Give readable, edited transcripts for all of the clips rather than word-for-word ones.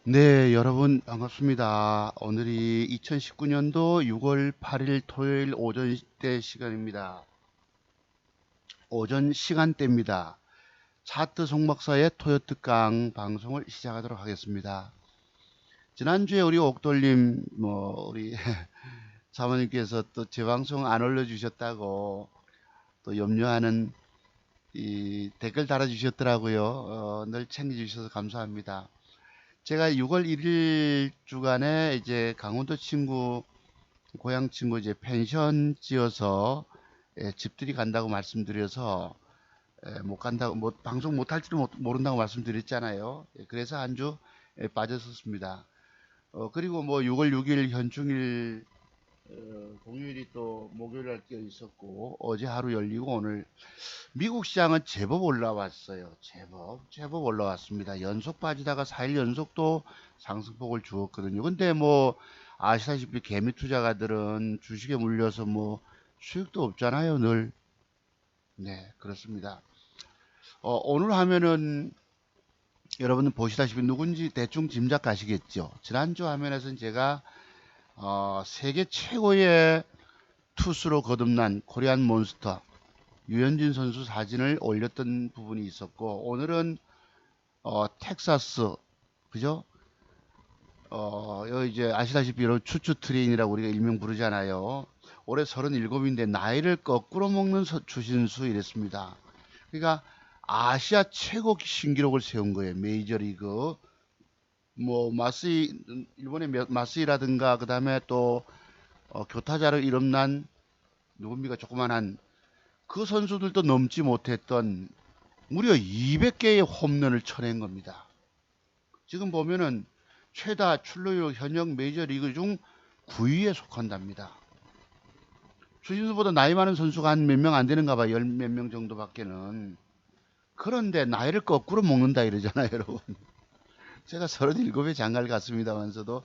네, 여러분 반갑습니다. 오늘이 2019년도 6월 8일 토요일 오전 때 시간입니다. 오전 시간대입니다. 차트 송박사의 토요 특강 방송을 시작하도록 하겠습니다. 지난주에 우리 옥돌님, 우리 사모님께서 또 제 방송 안 올려주셨다고 또 염려하는 이 댓글 달아주셨더라고요. 늘 챙겨주셔서 감사합니다. 제가 6월 1일 주간에 이제 강원도 친구, 고향 친구 이제 펜션 지어서 집들이 간다고 말씀드려서 못 간다고, 방송 못 할지도 모른다고 말씀드렸잖아요. 그래서 한 주 빠졌었습니다. 그리고 6월 6일 현충일 공휴일이 또 목요일 날 껴 있었고 어제 하루 열리고 오늘 미국 시장은 제법 올라왔어요. 제법 올라왔습니다. 연속 빠지다가 4일 연속도 상승폭을 주었거든요. 근데 아시다시피 개미 투자가들은 주식에 물려서 수익도 없잖아요, 늘. 네, 그렇습니다. 오늘 화면은 여러분들 보시다시피 누군지 대충 짐작 가시겠죠. 지난주 화면에서는 제가 세계 최고의 투수로 거듭난 코리안 몬스터 유현진 선수 사진을 올렸던 부분이 있었고 오늘은 텍사스 그죠? 여기 이제 아시다시피 이런 추추 트레인이라고 우리가 일명 부르잖아요. 올해 37인데 나이를 거꾸로 먹는 추신수 이랬습니다. 그러니까 아시아 최고 신기록을 세운 거예요. 메이저리그 마스이 일본의 마스이라든가 그다음에 또 교타자로 이름난 누굽니까 조그만한 그 선수들도 넘지 못했던 무려 200개의 홈런을 쳐낸 겁니다. 지금 보면은 최다 출루율 현역 메이저리그 중 9위에 속한답니다. 추신수보다 나이 많은 선수가 한 몇 명 안 되는가 봐. 열 몇 명 정도밖에는. 그런데 나이를 거꾸로 먹는다 이러잖아요, 여러분. 제가 37에 장가를 갔습니다만서도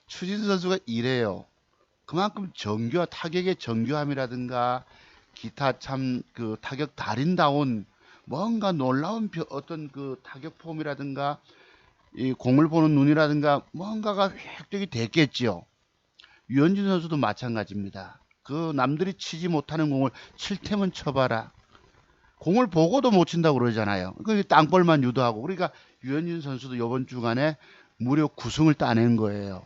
추신수 선수가 이래요. 그만큼 타격의 정교함이라든가 기타 참 그 타격 달인다운 뭔가 놀라운 어떤 그 타격 폼이라든가 이 공을 보는 눈이라든가 뭔가가 획득이 됐겠지요. 유현진 선수도 마찬가지입니다. 그 남들이 치지 못하는 공을 칠 테면 쳐봐라. 공을 보고도 못 친다고 그러잖아요. 그 땅볼만 유도하고. 그러니까 유현진 선수도 이번 주간에 무려 9승을 따낸 거예요.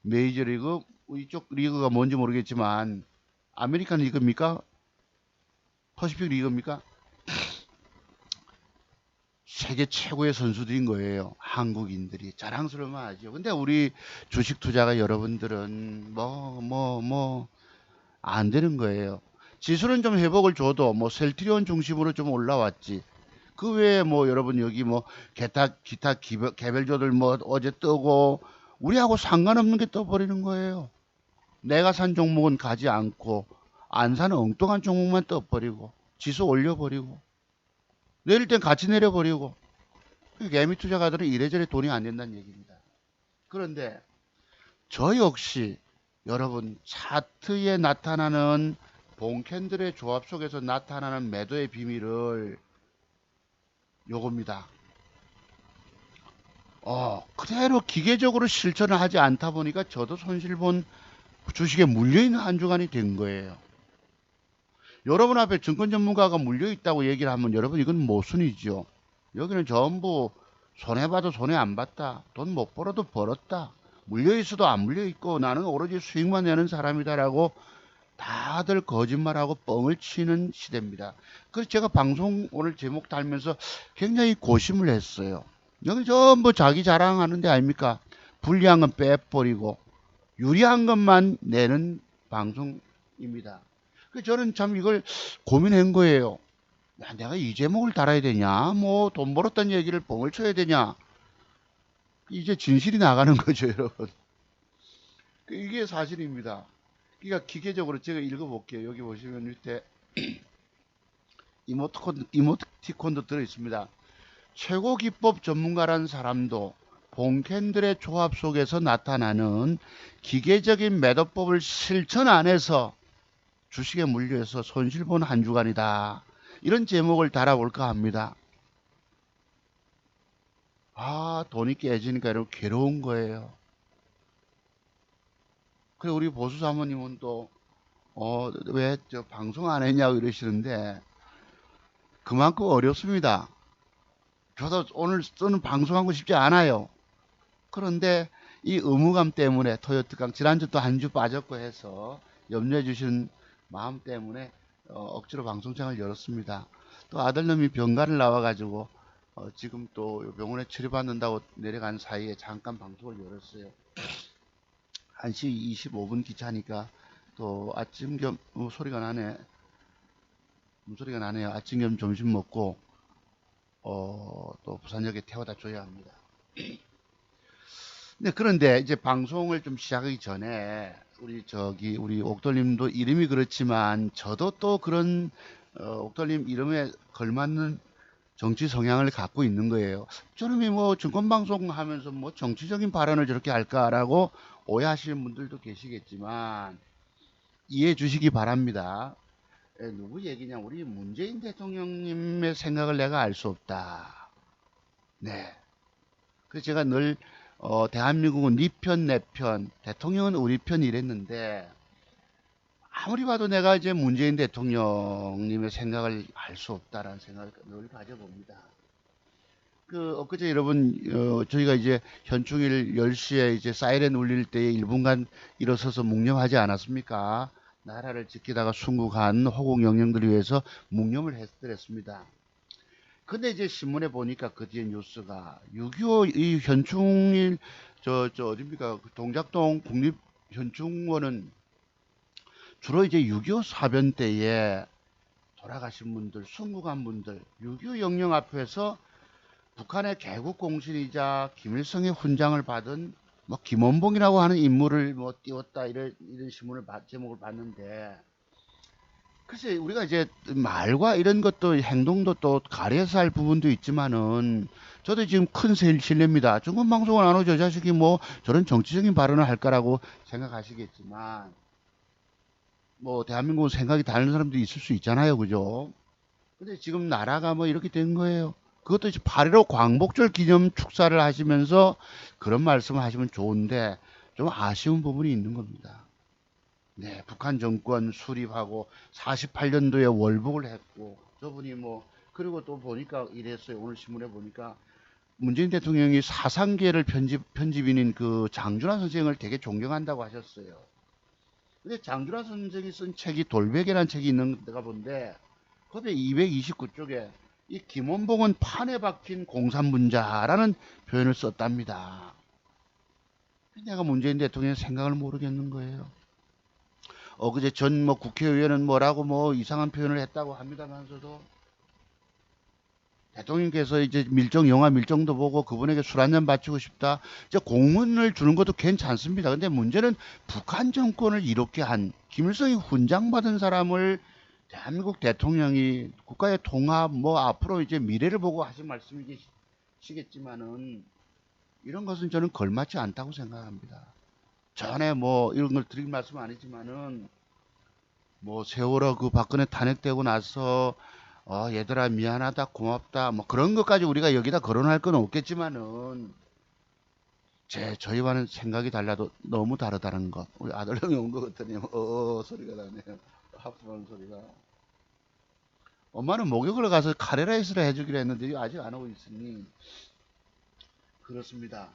메이저리그 이쪽 리그가 뭔지 모르겠지만 아메리칸 리그입니까? 퍼시픽 리그입니까? 세계 최고의 선수들인 거예요. 한국인들이 자랑스러워만 하죠. 근데 우리 주식 투자가 여러분들은 안 되는 거예요. 지수는 좀 회복을 줘도 셀트리온 중심으로 좀 올라왔지. 그 외에 여러분 여기 기타 개별주들 어제 뜨고 우리하고 상관없는 게 떠버리는 거예요. 내가 산 종목은 가지 않고 안 사는 엉뚱한 종목만 떠버리고 지수 올려버리고 내릴 땐 같이 내려버리고 개미 투자가들은 이래저래 돈이 안 된다는 얘기입니다. 그런데 저 역시 여러분 차트에 나타나는 봉캔들의 조합 속에서 나타나는 매도의 비밀을 요겁니다. 그대로 기계적으로 실천을 하지 않다 보니까 저도 손실본 주식에 물려있는 한 주간이 된 거예요. 여러분 앞에 증권 전문가가 물려있다고 얘기를 하면 여러분 이건 모순이죠. 여기는 전부 손해봐도 손해 안 봤다. 돈 못 벌어도 벌었다. 물려있어도 안 물려있고 나는 오로지 수익만 내는 사람이다라고 다들 거짓말하고 뻥을 치는 시대입니다. 그래서 제가 방송 오늘 제목 달면서 굉장히 고심을 했어요. 여기 전부 자기 자랑하는 데 아닙니까? 불리한 건 빼버리고 유리한 것만 내는 방송입니다. 그 저는 참 이걸 고민한 거예요. 야, 내가 이 제목을 달아야 되냐? 돈 벌었다는 얘기를 뻥을 쳐야 되냐? 이제 진실이 나가는 거죠, 여러분. 이게 사실입니다. 그러니까 기계적으로 제가 읽어볼게요. 여기 보시면 밑에 이모티콘도 들어있습니다. 최고 기법 전문가란 사람도 본캔들의 조합 속에서 나타나는 기계적인 매도법을 실천 안 해서 주식에 물려서 손실본 한 주간이다. 이런 제목을 달아볼까 합니다. 돈이 깨지니까 여러분 괴로운 거예요. 그래 우리 보수 사모님은 또 왜 저 방송 안 했냐고 이러시는데 그만큼 어렵습니다. 저도 오늘 저는 방송하고 싶지 않아요. 그런데 이 의무감 때문에 토요트강 지난주 또 한 주 빠졌고 해서 염려해 주신 마음 때문에 억지로 방송장을 열었습니다. 또 아들놈이 병가를 나와가지고 지금 또 병원에 치료받는다고 내려간 사이에 잠깐 방송을 열었어요. 1시 25분 기차니까 또 아침 겸 소리가 나네. 소리가 나네요. 아침 겸 점심 먹고 또 부산역에 태워다 줘야 합니다. 네, 그런데 이제 방송을 좀 시작하기 전에 우리 옥돌님도 이름이 그렇지만 저도 또 그런 옥돌님 이름에 걸맞는 정치 성향을 갖고 있는 거예요. 저놈이 뭐 증권방송 하면서 뭐 정치적인 발언을 저렇게 할까라고 오해하시는 분들도 계시겠지만 이해해 주시기 바랍니다. 누구 얘기냐? 우리 문재인 대통령님의 생각을 내가 알 수 없다. 네. 그래서 제가 늘 대한민국은 네 편, 내 편, 대통령은 우리 편 이랬는데 아무리 봐도 내가 이제 문재인 대통령님의 생각을 알 수 없다라는 생각을 늘 가져봅니다. 엊그제 여러분 저희가 이제 현충일 10시에 이제 사이렌 울릴 때에 1분간 일어서서 묵념하지 않았습니까? 나라를 지키다가 순국한 호국 영령들을 위해서 묵념을 했습니다. 근데 이제 신문에 보니까 그 뒤에 뉴스가 6.25 이 현충일 어딥니까? 그 동작동 국립현충원은 주로 이제 6.25 사변 때에 돌아가신 분들, 순국한 분들, 6.25 영령 앞에서 북한의 개국 공신이자 김일성의 훈장을 받은 뭐 김원봉이라고 하는 인물을 뭐 띄웠다 이런 신문을 제목을 봤는데 글쎄 우리가 이제 말과 이런 것도 행동도 또 가려서 할 부분도 있지만은 저도 지금 큰 신뢰입니다. 중국 방송을 안 하고 저 자식이 뭐 저런 정치적인 발언을 할까라고 생각하시겠지만 뭐 대한민국은 생각이 다른 사람도 있을 수 있잖아요, 그죠? 근데 지금 나라가 뭐 이렇게 된 거예요. 그것도 이제 8.15 광복절 기념 축사를 하시면서 그런 말씀을 하시면 좋은데 좀 아쉬운 부분이 있는 겁니다. 네, 북한 정권 수립하고 48년도에 월북을 했고 저분이 뭐 그리고 또 보니까 이랬어요. 오늘 신문에 보니까 문재인 대통령이 사상계를 편집인인 그 장준하 선생을 되게 존경한다고 하셨어요. 근데 장준하 선생이 쓴 책이 돌베개라는 책이 있는 데가 본데 거기에 229쪽에 이 김원봉은 판에 박힌 공산분자라는 표현을 썼답니다. 내가 문재인 대통령의 생각을 모르겠는 거예요. 그제 전 뭐 국회의원은 뭐라고 뭐 이상한 표현을 했다고 합니다만서도 대통령께서 이제 영화 밀정도 보고 그분에게 술 한잔 바치고 싶다. 이제 공문을 주는 것도 괜찮습니다. 근데 문제는 북한 정권을 이렇게 한 김일성이 훈장 받은 사람을 대한민국 대통령이 국가의 통합 뭐 앞으로 이제 미래를 보고 하신 말씀이시겠지만은 이런 것은 저는 걸맞지 않다고 생각합니다. 전에 뭐 이런 걸 드릴 말씀 아니지만은 뭐 세월호 그 박근혜 탄핵되고 나서 얘들아 미안하다 고맙다 뭐 그런 것까지 우리가 여기다 거론할 건 없겠지만은 저희와는 생각이 달라도 너무 다르다는 것. 우리 아들형이 온 것 같더니 소리가 나네요. 하품하는 소리가. 엄마는 목욕을 가서 카레라이스를 해주기로 했는데 아직 안 오고 있으니 그렇습니다.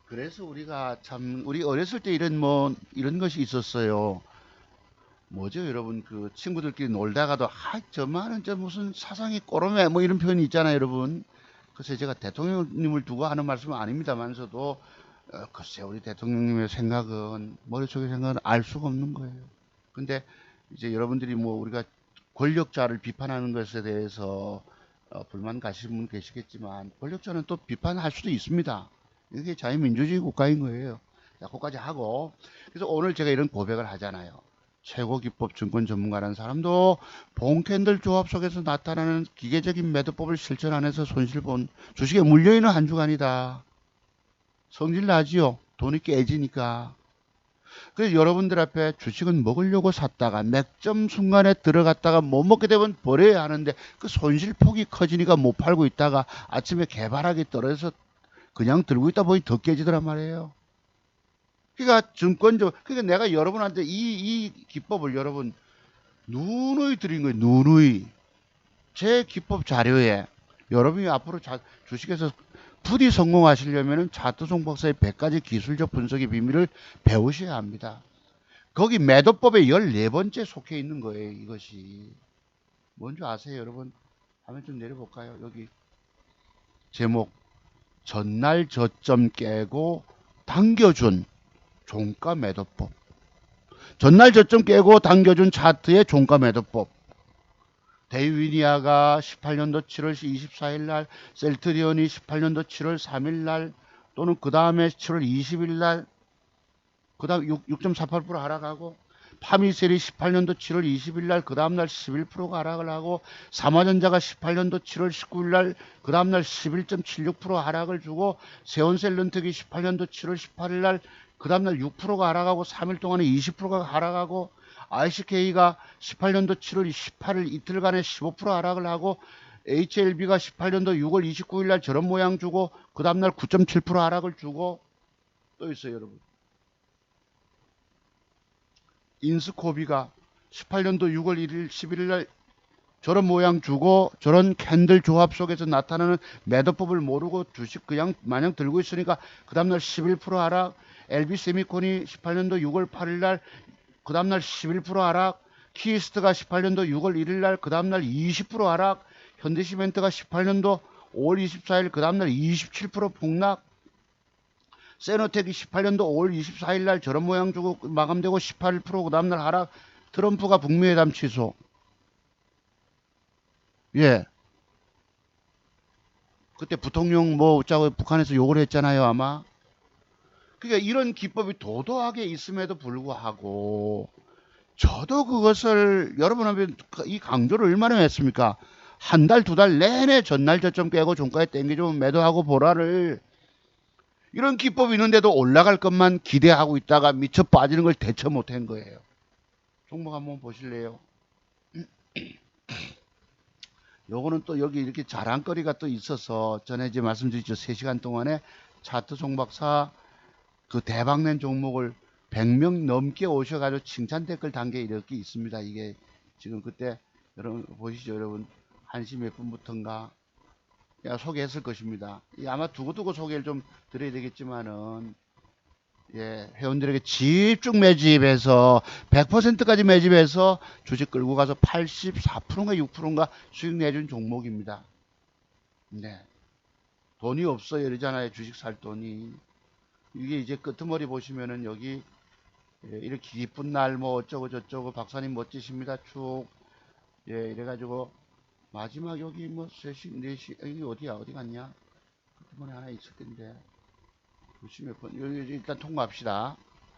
그래서 우리가 참 우리 어렸을 때 이런 것이 있었어요. 뭐죠 여러분 그 친구들끼리 놀다가도 저만은 저 무슨 사상이 꼬로매 뭐 이런 표현이 있잖아요 여러분. 글쎄 제가 대통령님을 두고 하는 말씀은 아닙니다만서도 글쎄 우리 대통령님의 생각은 머릿속의 생각은 알 수가 없는 거예요. 근데 이제 여러분들이 뭐 우리가 권력자를 비판하는 것에 대해서 불만 가시는 분 계시겠지만 권력자는 또 비판할 수도 있습니다. 이게 자유민주주의 국가인 거예요. 자, 그거까지 하고 그래서 오늘 제가 이런 고백을 하잖아요. 최고기법 증권 전문가라는 사람도 본캔들 조합 속에서 나타나는 기계적인 매도법을 실천 안해서 손실 본 주식에 물려있는 한 주간이다. 성질 나지요. 돈이 깨지니까. 그래서 여러분들 앞에 주식은 먹으려고 샀다가 맥점 순간에 들어갔다가 못 먹게 되면 버려야 하는데 그 손실폭이 커지니까 못 팔고 있다가 아침에 개발하기 떨어져서 그냥 들고 있다 보니 더 깨지더란 말이에요. 그러니까 증권적, 그러니까 내가 여러분한테 이 기법을 여러분 누누이 드린 거예요. 누누이. 제 기법 자료에 여러분이 앞으로 주식에서 부디 성공하시려면 차트송 박사의 100가지 기술적 분석의 비밀을 배우셔야 합니다. 거기 매도법의 14번째 속해 있는 거예요. 이것이. 뭔지 아세요, 여러분? 화면 좀 내려볼까요? 여기 제목 전날 저점 깨고 당겨준 종가 매도법. 전날 저점 깨고 당겨준 차트의 종가 매도법. 데이위니아가 18년도 7월 24일 날, 셀트리온이 18년도 7월 3일 날, 또는 그 다음에 7월 20일 날, 그 다음 6.48% 하락하고, 파미셀이 18년도 7월 20일 날, 그 다음날 11%가 하락을 하고, 삼화전자가 18년도 7월 19일 날, 그 다음날 11.76% 하락을 주고, 세온셀런텍이 18년도 7월 18일 날, 그 다음날 6%가 하락하고, 3일 동안에 20%가 하락하고, ICK가 18년도 7월 18일 이틀간에 15% 하락을 하고, HLB가 18년도 6월 29일 날 저런 모양 주고, 그 다음날 9.7% 하락을 주고, 또 있어요, 여러분. 인스코비가 18년도 6월 1일, 11일 날 저런 모양 주고 저런 캔들 조합 속에서 나타나는 매도법을 모르고 주식 그냥 마냥 들고 있으니까 그 다음날 11% 하락, LB세미콘이 18년도 6월 8일 날 그 다음날 11% 하락, 키스트가 18년도 6월 1일 날 그 다음날 20% 하락, 현대시멘트가 18년도 5월 24일 그 다음날 27% 폭락, 세노텍이 18년도 5월 24일 날 저런 모양 주고 마감되고 18% 그 다음날 하락, 트럼프가 북미회담 취소. 예. 그때 부통령 뭐 어쩌고 북한에서 욕을 했잖아요, 아마. 그러니까 이런 기법이 도도하게 있음에도 불구하고 저도 그것을 여러분한테 이 강조를 얼마나 했습니까? 한 달, 두 달 내내 전날 저점 깨고 종가에 땡겨주면 매도하고 보라를 이런 기법이 있는데도 올라갈 것만 기대하고 있다가 미쳐 빠지는 걸 대처 못한 거예요. 종목 한번 보실래요? 요거는 또 여기 이렇게 자랑거리가 또 있어서 전에 이제 말씀드렸죠. 3시간 동안에 차트 종박사 그 대박낸 종목을 100명 넘게 오셔가지고 칭찬 댓글 단계 이렇게 있습니다. 이게 지금 그때 여러분 보시죠. 여러분 1시 몇 분부터인가 소개했을 것입니다. 아마 두고두고 소개를 좀 드려야 되겠지만은 예, 회원들에게 집중 매집해서 100%까지 매집해서 주식 끌고 가서 84%인가 6%인가 수익 내준 종목입니다. 네. 돈이 없어요. 이러잖아요. 주식 살 돈이. 이게 이제 끄트머리 보시면은 여기 예, 이렇게 기쁜 날 뭐 어쩌고 저쩌고 박사님 멋지십니다. 쭉. 예, 이래가지고 마지막 여기 뭐 3시, 4시, 여기 어디야? 어디 갔냐? 끄트머리 하나 있을 텐데. 조심해. 여기 일단 통과합시다.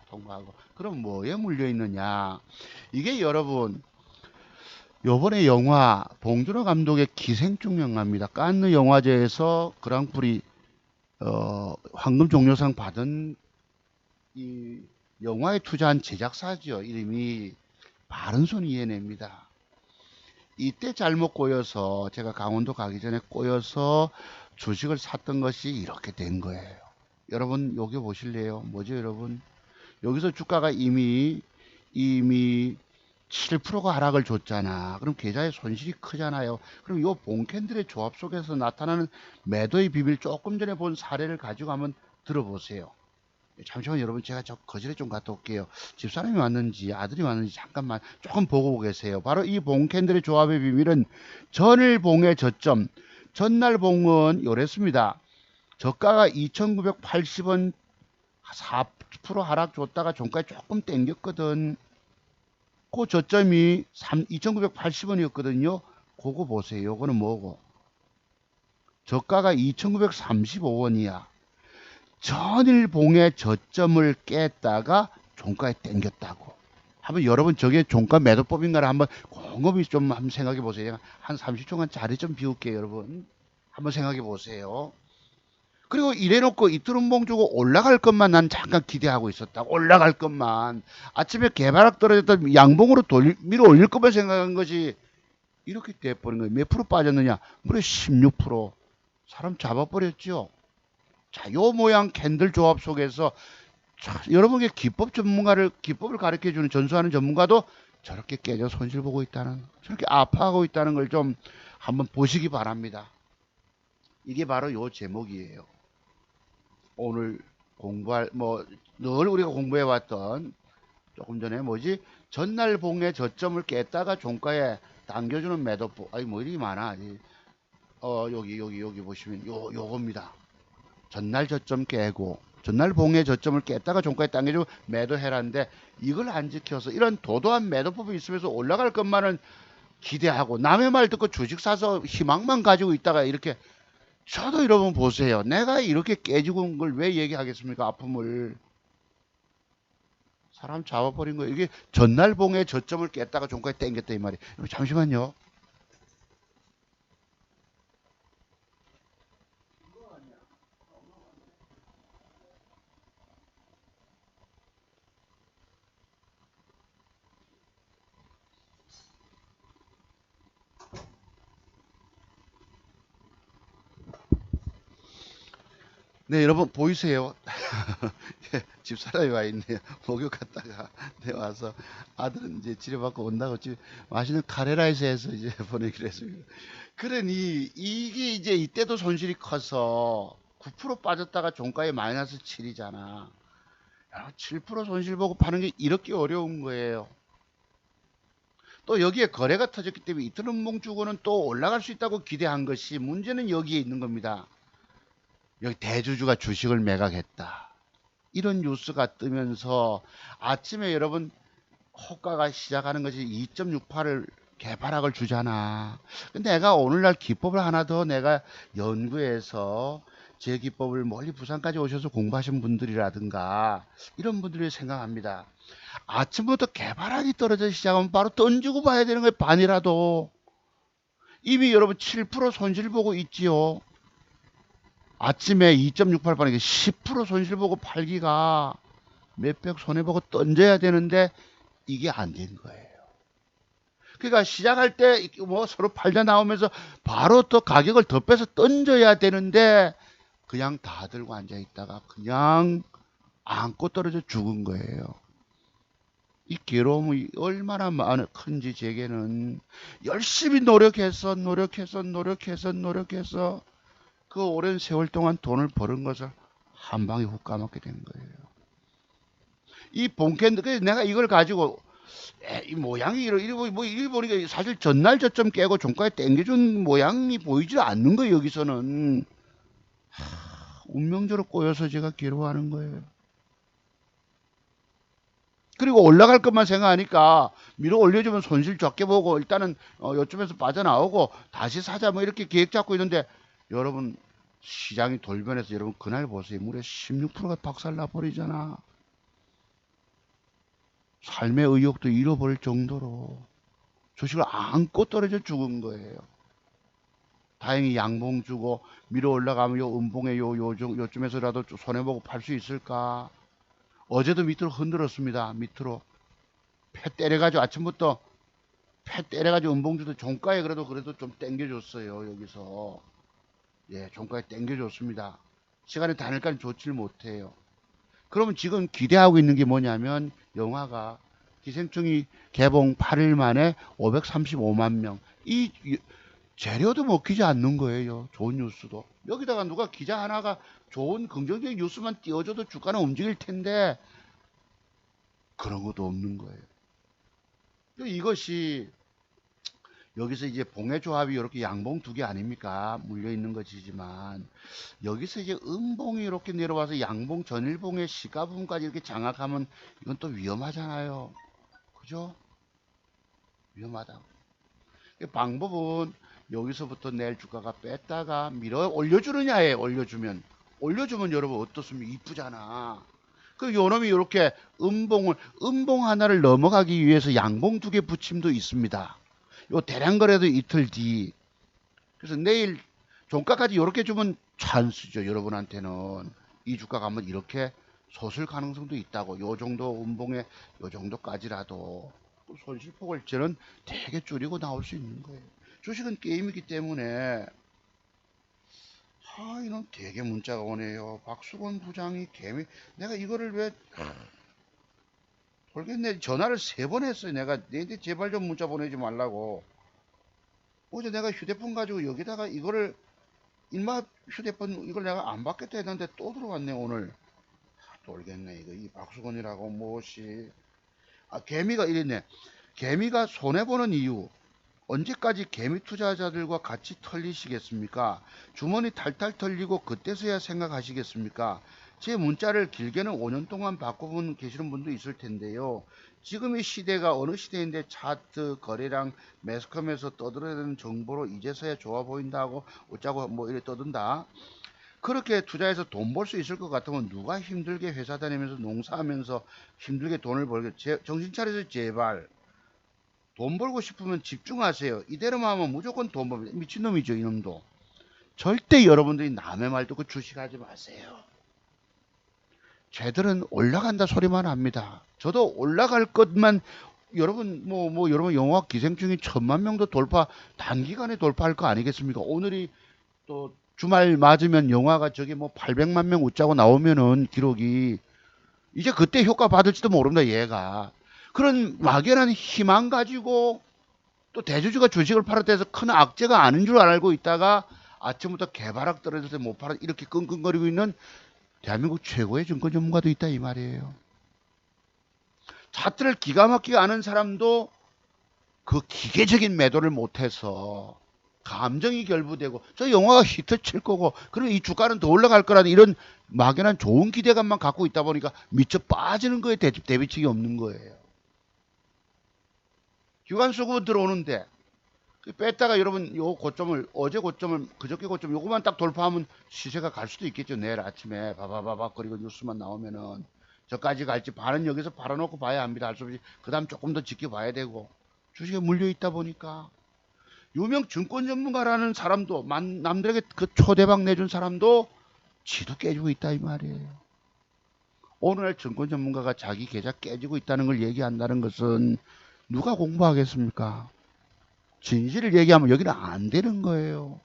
통과하고. 그럼 뭐에 물려 있느냐? 이게 여러분, 요번에 영화 봉준호 감독의 기생충 영화입니다. 칸느 영화제에서 그랑프리 황금 종려상 받은 이 영화에 투자한 제작사죠. 이름이 바른손 이해냅니다. 이때 잘못 꼬여서 제가 강원도 가기 전에 꼬여서 주식을 샀던 것이 이렇게 된 거예요. 여러분 여기 보실래요? 뭐죠 여러분? 여기서 주가가 이미 7%가 하락을 줬잖아. 그럼 계좌의 손실이 크잖아요. 그럼 이 본캔들의 조합 속에서 나타나는 매도의 비밀 조금 전에 본 사례를 가지고 한번 들어보세요. 잠시만 여러분 제가 저 거실에 좀 갔다 올게요. 집사람이 왔는지 아들이 왔는지 잠깐만 조금 보고 계세요. 바로 이 봉캔들의 조합의 비밀은 전일봉의 저점. 전날 봉은 요랬습니다. 저가가 2,980원 4% 하락 줬다가 종가에 조금 땡겼거든. 그 저점이 2,980원이었거든요. 그거 보세요. 요거는 뭐고? 저가가 2,935원이야. 전일봉의 저점을 깼다가 종가에 땡겼다고. 한번 여러분 저게 종가 매도법인가를 한번 곰곰이 좀 한번 생각해 보세요. 한 30초간 자리 좀 비울게요, 여러분. 한번 생각해 보세요. 그리고 이래놓고 이트름봉 주고 올라갈 것만 난 잠깐 기대하고 있었다. 올라갈 것만. 아침에 개발학 떨어졌던 양봉으로 밀어 올릴 것만 생각한 것이 이렇게 돼버린 거예요. 몇 프로 빠졌느냐? 무려 16%. 사람 잡아버렸죠. 자, 요 모양 캔들 조합 속에서 여러분에게 기법을 가르쳐 주는 전수하는 전문가도 저렇게 깨져 손실 보고 있다는, 저렇게 아파하고 있다는 걸 좀 한번 보시기 바랍니다. 이게 바로 요 제목이에요. 오늘 공부할 늘 우리가 공부해 왔던, 조금 전에 전날 봉의 저점을 깼다가 종가에 당겨주는 매도법. 아니 뭐 이리 많아. 여기 보시면 요겁니다. 전날 저점 깨고 전날 봉의 저점을 깼다가 종가에 당겨주고 매도해라는데, 이걸 안 지켜서 이런 도도한 매도법이 있으면서 올라갈 것만은 기대하고 남의 말 듣고 주식 사서 희망만 가지고 있다가 이렇게, 저도 여러분 보세요. 내가 이렇게 깨지고 온 걸 왜 얘기하겠습니까? 아픔을. 사람 잡아버린 거예요. 이게 전날 봉의 저점을 깼다가 종가에 땡겼다 이 말이에요. 잠시만요. 네, 여러분 보이세요? 집사람이 와 있네요. 목욕 갔다가 와서 아들은 이제 치료받고 온다고 집에 맛있는 카레라이스 해서 이제 보내기로 했습니다. 그러니 이게 이제 이때도 손실이 커서 9% 빠졌다가 종가에 마이너스 7이잖아. 7% 손실 보고 파는 게 이렇게 어려운 거예요. 또 여기에 거래가 터졌기 때문에 이틀 음봉 주고는 또 올라갈 수 있다고 기대한 것이, 문제는 여기에 있는 겁니다. 여기 대주주가 주식을 매각했다. 이런 뉴스가 뜨면서 아침에 여러분 호가가 시작하는 것이 2.68을 개파락을 주잖아. 근데 내가 오늘날 기법을 하나 더 내가 연구해서, 제 기법을 멀리 부산까지 오셔서 공부하신 분들이라든가 이런 분들이 생각합니다. 아침부터 개파락이 떨어져 시작하면 바로 던지고 봐야 되는 거예요. 반이라도. 이미 여러분 7% 손실 보고 있지요. 아침에 2.68반에 10% 손실 보고 팔기가 몇백 손해보고 던져야 되는데 이게 안 된 거예요. 그러니까 시작할 때 서로 팔자 나오면서 바로 또 가격을 더 빼서 던져야 되는데 그냥 다 들고 앉아 있다가 그냥 안고 떨어져 죽은 거예요. 이 괴로움이 얼마나 큰지 제게는 열심히 노력해서 그 오랜 세월 동안 돈을 버는 것을 한 방에 훅 까먹게 된 거예요. 이 본캔들, 내가 이걸 가지고 이 모양이 이리 보니까 사실 전날 저점 깨고 종가에 땡겨준 모양이 보이지 않는 거예요. 여기서는 운명적으로 꼬여서 제가 괴로워하는 거예요. 그리고 올라갈 것만 생각하니까 밀어 올려주면 손실 적게 보고 일단은 요쯤에서 빠져나오고 다시 사자 이렇게 계획 잡고 있는데, 여러분 시장이 돌변해서 여러분 그날 보세요. 무려 16%가 박살나 버리잖아. 삶의 의욕도 잃어버릴 정도로 주식을 안고 떨어져 죽은 거예요. 다행히 양봉 주고 밀어 올라가면 요 음봉에 요쯤에서라도 손해보고 팔 수 있을까. 어제도 밑으로 흔들었습니다. 밑으로 패 때려가지고 아침부터 패 때려가지고 음봉주도 종가에 그래도 좀 땡겨줬어요. 여기서 종가에 땡겨줬습니다. 시간이 다닐까지 좋질 못해요. 그러면 지금 기대하고 있는 게 뭐냐면, 영화가 기생충이 개봉 8일 만에 535만 명. 이 재료도 먹히지 않는 거예요. 좋은 뉴스도. 여기다가 누가 기자 하나가 좋은 긍정적인 뉴스만 띄워줘도 주가는 움직일 텐데 그런 것도 없는 거예요. 이것이 여기서 이제 봉해조합이 이렇게 양봉 두 개 아닙니까? 물려 있는 것이지만 여기서 이제 음봉이 이렇게 내려와서 양봉 전일봉의 시가 부분까지 이렇게 장악하면 이건 또 위험하잖아요. 그죠? 위험하다. 방법은 여기서부터 내일 주가가 뺐다가 밀어 올려주느냐에 올려주면 여러분 어떻습니까? 이쁘잖아. 그 요놈이 이렇게 음봉 하나를 넘어가기 위해서 양봉 두 개 붙임도 있습니다. 요 대량 거래도 이틀 뒤. 그래서 내일 종가까지 이렇게 주면 찬스죠. 여러분한테는 이 주가가 한번 이렇게 솟을 가능성도 있다고. 요 정도 음봉에 요 정도까지라도 손실폭을 저는 되게 줄이고 나올 수 있는 거예요. 주식은 게임이기 때문에 이놈 되게 문자가 오네요. 박수건 부장이 개미, 내가 이거를 왜, 모르겠네. 전화를 3번 했어요. 내가, 너한테 제발 좀 문자 보내지 말라고. 어제 내가 휴대폰 가지고 여기다가 이거를, 일마 휴대폰 이걸 내가 안 받겠다 했는데 또 들어왔네, 오늘. 모르겠네, 이거. 이 박수건이라고 무엇이. 개미가 이랬네. 개미가 손해보는 이유. 언제까지 개미 투자자들과 같이 털리시겠습니까? 주머니 탈탈 털리고 그때서야 생각하시겠습니까? 제 문자를 길게는 5년 동안 바꿔본 계시는 분도 있을 텐데요. 지금 이 시대가 어느 시대인데 차트, 거래량, 매스컴에서 떠들어대는 정보로 이제서야 좋아 보인다고 어쩌고 뭐 이래 떠든다. 그렇게 투자해서 돈 벌 수 있을 것 같으면 누가 힘들게 회사 다니면서 농사하면서 힘들게 돈을 벌게. 정신 차려서 제발. 돈 벌고 싶으면 집중하세요. 이대로만 하면 무조건 돈 벌면 미친놈이죠, 이놈도. 절대 여러분들이 남의 말 듣고 주식하지 마세요. 쟤들은 올라간다 소리만 합니다. 저도 올라갈 것만, 여러분 여러분 영화 기생충이 1000만 명도 돌파, 단기간에 돌파할 거 아니겠습니까? 오늘이 또 주말 맞으면 영화가 저기 뭐 800만 명 웃자고 나오면은 기록이 이제 그때 효과 받을지도 모릅니다, 얘가. 그런 막연한 희망 가지고 또 대주주가 주식을 팔았다 해서 큰 악재가 아닌 줄 알고 있다가 아침부터 개바락 떨어질 때 못 팔아 이렇게 끙끙거리고 있는 대한민국 최고의 증권 전문가도 있다 이 말이에요. 차트를 기가 막히게 아는 사람도 그 기계적인 매도를 못해서 감정이 결부되고 저 영화가 히트 칠 거고 그러면 이 주가는 더 올라갈 거라는 이런 막연한 좋은 기대감만 갖고 있다 보니까 미쳐 빠지는 거에 대비책이 없는 거예요. 기관수급 들어오는데 뺐다가 여러분 요 고점을 어제 고점을 그저께 고점 요거만 딱 돌파하면 시세가 갈 수도 있겠죠. 내일 아침에 바바바바 거리고 뉴스만 나오면은 저까지 갈지 반은 여기서 팔아놓고 봐야 합니다. 할 수 없이 그 다음 조금 더 지켜봐야 되고 주식에 물려 있다 보니까 유명 증권 전문가라는 사람도 남들에게 그 초대박 내준 사람도 지도 깨지고 있다 이 말이에요. 오늘날 증권 전문가가 자기 계좌 깨지고 있다는 걸 얘기한다는 것은 누가 공부하겠습니까? 진실을 얘기하면 여기는 안 되는 거예요.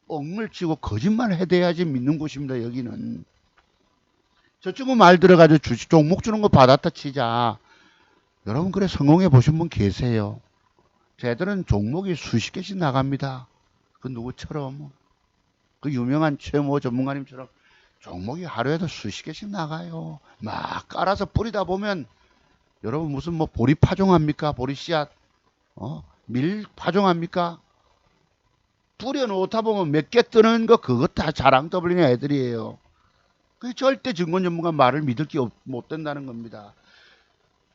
엉을 치고 거짓말을 해대야지 믿는 곳입니다. 여기는. 저쪽은 말 들어가지고 주식 종목 주는 거 받았다 치자. 여러분 그래 성공해 보신 분 계세요. 쟤들은 종목이 수십 개씩 나갑니다. 그 누구처럼 그 유명한 최모 전문가님처럼 종목이 하루에도 수십 개씩 나가요. 막 깔아서 뿌리다 보면 여러분 무슨 뭐 보리 파종합니까? 보리 씨앗 밀 파종합니까? 뿌려놓다 보면 몇 개 뜨는 거 그거 다 자랑 떠벌리는 애들이에요. 그 절대 증권 전문가 말을 믿을 게 못 된다는 겁니다.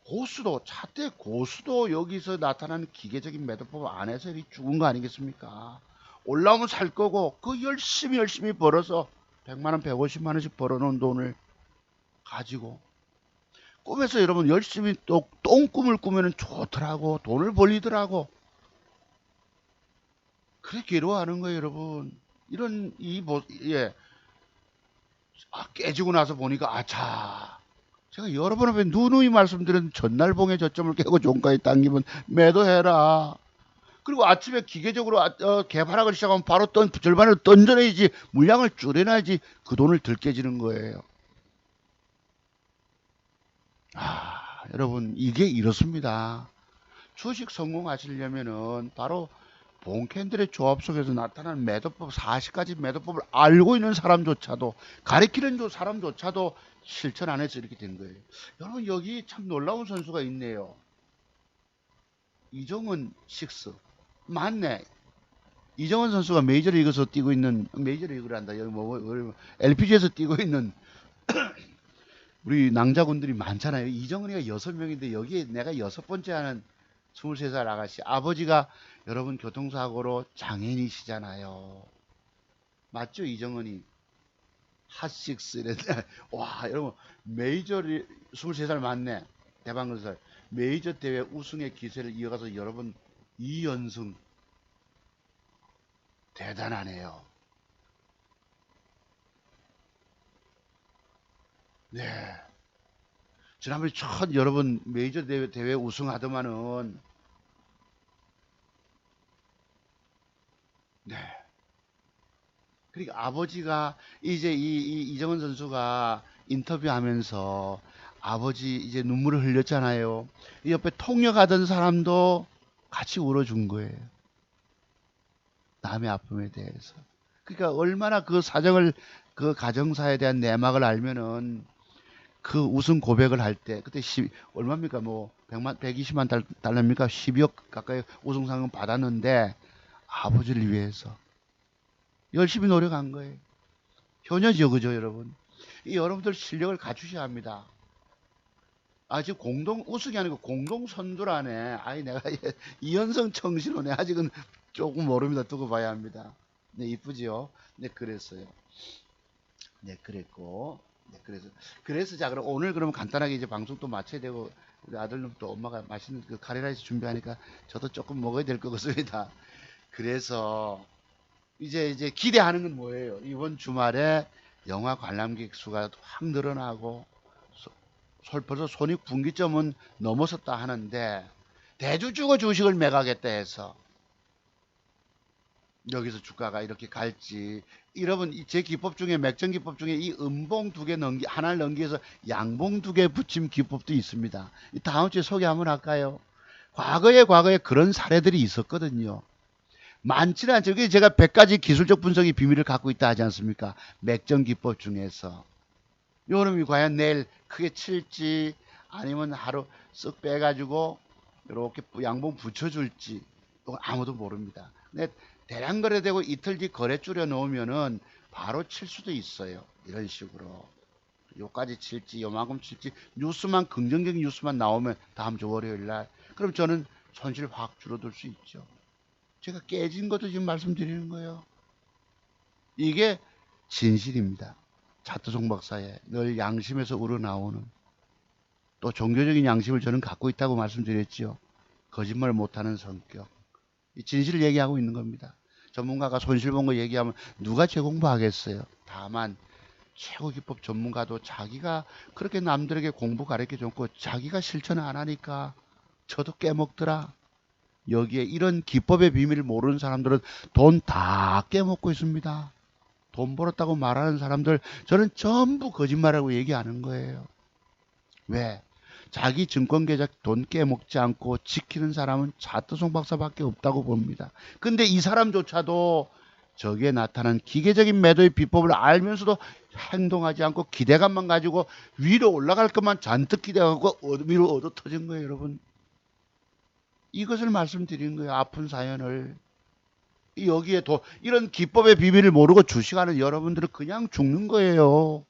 고수도 차트 고수도 여기서 나타나는 기계적인 매도법 안에서 죽은 거 아니겠습니까? 올라오면 살 거고 그 열심히 벌어서 100만원 150만원씩 벌어놓은 돈을 가지고 꿈에서 여러분 열심히 또 똥꿈을 꾸면 좋더라고 돈을 벌리더라고 그래 괴로워하는 거예요 여러분. 이런 깨지고 나서 보니까 아차 제가 여러 번 앞에 누누이 말씀드린 전날봉의 저점을 깨고 종가에 당기면 매도해라. 그리고 아침에 기계적으로 개발하기 시작하면 바로 절반을 던져내야지 물량을 줄여놔야지 그 돈을 덜 깨지는 거예요. 여러분 이게 이렇습니다. 주식 성공하시려면은 바로 본캔들의 조합 속에서 나타나는 매도법 40가지 매도법을 알고 있는 사람조차도 가리키는 사람조차도 실천 안 해서 이렇게 된 거예요. 여러분 여기 참 놀라운 선수가 있네요. 이정은 식스 맞네. 이정은 선수가 메이저리그에서 뛰고 있는 메이저리그를 한다. 여기 LPG에서 뛰고 있는 우리 낭자군들이 많잖아요. 이정은이가 6명인데 여기에 내가 6번째 하는 23살 아가씨. 아버지가 여러분 교통사고로 장애인이시잖아요. 맞죠? 이정은이. 핫식스 이랬는데 와 여러분 메이저리 23살 맞네. 대방건설 메이저 대회 우승의 기세를 이어가서 여러분 2연승 대단하네요. 네. 지난번에 첫 여러분 메이저 대회 우승하더만은 네. 그러니까 아버지가 이제 이정은 선수가 인터뷰하면서 아버지 이제 눈물을 흘렸잖아요. 이 옆에 통역하던 사람도 같이 울어준 거예요. 남의 아픔에 대해서. 그러니까 얼마나 그 사정을, 그 가정사에 대한 내막을 알면은 그 우승 고백을 할 때, 그때 얼마입니까? 뭐, 120만 달러입니까? 12억 가까이 우승상금 받았는데, 아버지를 위해서 열심히 노력한 거예요. 효녀죠, 그죠, 여러분? 이 여러분들 실력을 갖추셔야 합니다. 아, 지금 우승이 아니고 공동 선두라네. 아이, 내가 이현성 청신호네. 아직은 조금 모릅니다. 두고 봐야 합니다. 네, 이쁘지요? 네, 그랬어요. 네, 그랬고. 네, 그래서 자, 그럼 오늘 그러면 간단하게 이제 방송 또 마쳐야 되고, 우리 아들놈 또 엄마가 맛있는 그 카레라이스 준비하니까 저도 조금 먹어야 될 것 같습니다. 그래서 이제 기대하는 건 뭐예요? 이번 주말에 영화 관람객 수가 확 늘어나고 벌써 손익분기점은 넘어섰다 하는데 대주주가 주식을 매각했다 해서 여기서 주가가 이렇게 갈지. 여러분 제 기법 중에 맥정 기법 중에 이 음봉 두 개 하나를 넘기해서 양봉 두 개 붙임 기법도 있습니다. 다음 주에 소개 한번 할까요? 과거에 그런 사례들이 있었거든요. 많지는 않죠. 그게 제가 100가지 기술적 분석의 비밀을 갖고 있다 하지 않습니까? 맥정 기법 중에서. 요놈이 과연 내일 크게 칠지 아니면 하루 쓱 빼가지고 이렇게 양봉 붙여줄지 아무도 모릅니다. 근데 대량 거래되고 이틀 뒤 거래 줄여 놓으면은 바로 칠 수도 있어요. 이런 식으로. 요까지 칠지 요만큼 칠지 뉴스만 긍정적인 뉴스만 나오면 다음 주 월요일 날 그럼 저는 손실 확 줄어들 수 있죠. 제가 깨진 것도 지금 말씀드리는 거예요. 이게 진실입니다. 차트송 박사의 늘 양심에서 우러나오는 또 종교적인 양심을 저는 갖고 있다고 말씀드렸지요. 거짓말 못하는 성격. 이 진실을 얘기하고 있는 겁니다. 전문가가 손실 본 거 얘기하면 누가 재공부하겠어요. 다만 최고 기법 전문가도 자기가 그렇게 남들에게 공부 가르쳐 줬고 자기가 실천 안 하니까 저도 깨먹더라. 여기에 이런 기법의 비밀을 모르는 사람들은 돈 다 깨먹고 있습니다. 돈 벌었다고 말하는 사람들 저는 전부 거짓말하고 얘기하는 거예요. 왜? 자기 증권 계좌 돈 깨먹지 않고 지키는 사람은 차트송 박사밖에 없다고 봅니다. 근데 이 사람조차도 저기에 나타난 기계적인 매도의 비법을 알면서도 행동하지 않고 기대감만 가지고 위로 올라갈 것만 잔뜩 기대하고 위로 얻어 터진 거예요, 여러분. 이것을 말씀드리는 거예요. 아픈 사연을. 여기에 이런 기법의 비밀을 모르고 주식하는 여러분들은 그냥 죽는 거예요.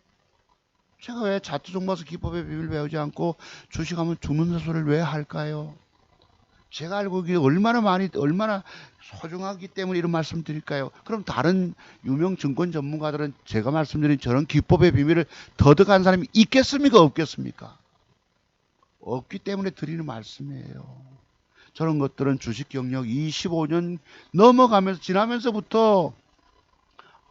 제가 왜 자투정보서 기법의 비밀 배우지 않고 주식하면 죽는다 소리를 왜 할까요? 제가 알고 있기에 얼마나 소중하기 때문에 이런 말씀 드릴까요? 그럼 다른 유명 증권 전문가들은 제가 말씀드린 저런 기법의 비밀을 터득한 사람이 있겠습니까? 없겠습니까? 없기 때문에 드리는 말씀이에요. 저런 것들은 주식 경력 25년 지나면서부터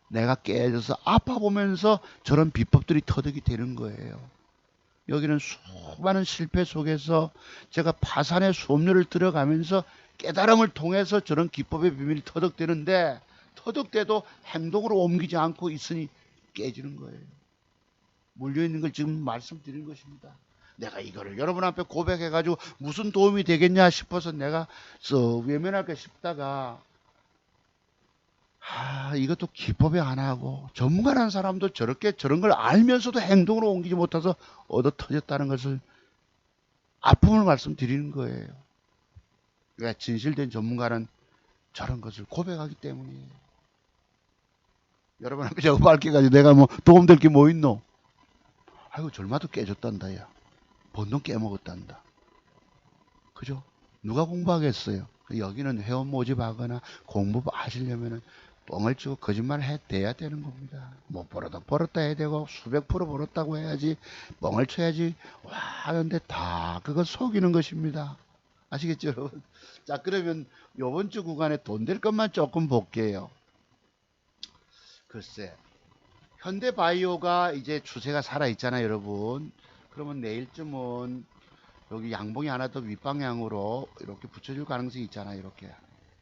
내가 깨져서 아파 보면서 저런 비법들이 터득이 되는 거예요. 여기는 수많은 실패 속에서 제가 파산의 수업료를 들어가면서 깨달음을 통해서 저런 기법의 비밀이 터득되는데 터득돼도 행동으로 옮기지 않고 있으니 깨지는 거예요. 물려있는 걸 지금 말씀드린 것입니다. 내가 이거를 여러분 앞에 고백해가지고 무슨 도움이 되겠냐 싶어서 내가 외면할까 싶다가 이것도 기법에 안 하고 전문가라는 사람도 저런 걸 알면서도 행동으로 옮기지 못해서 얻어 터졌다는 것을 아픔을 말씀드리는 거예요. 왜? 진실된 전문가는 저런 것을 고백하기 때문이에요. 여러분 앞에 저거 밝혀가지고 내가 뭐 도움될 게 뭐 있노? 아이고 절마도 깨졌단다 야. 번 돈 깨먹었단다. 그죠? 누가 공부하겠어요? 여기는 회원 모집하거나 공부 하시려면은 뻥을 치고 거짓말 해대야 되는 겁니다. 못 벌어도 벌었다 해야 되고 수백 프로 벌었다고 해야지 뻥을 쳐야지 와 하는데 다 그거 속이는 것입니다. 아시겠죠 여러분? 자 그러면 요번 주 구간에 돈 될 것만 조금 볼게요. 글쎄 현대바이오가 이제 추세가 살아있잖아요 여러분. 그러면 내일쯤은 여기 양봉이 하나 더 윗방향으로 이렇게 붙여줄 가능성이 있잖아요. 이렇게.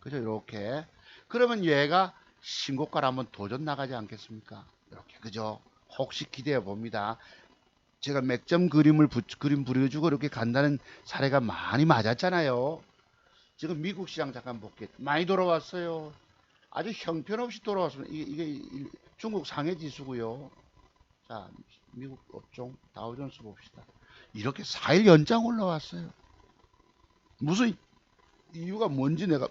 그죠? 이렇게. 그러면 얘가 신고가를 한번 도전 나가지 않겠습니까? 이렇게 그죠? 혹시 기대해 봅니다. 제가 맥점 그림 부려주고 이렇게 간다는 사례가 많이 맞았잖아요. 지금 미국 시장 잠깐 볼게요. 많이 돌아왔어요. 아주 형편없이 돌아왔습니다. 이게 중국 상해 지수고요. 자, 미국 업종 다우존스 봅시다. 이렇게 4일 연장 올라왔어요. 무슨 이유가 뭔지 내가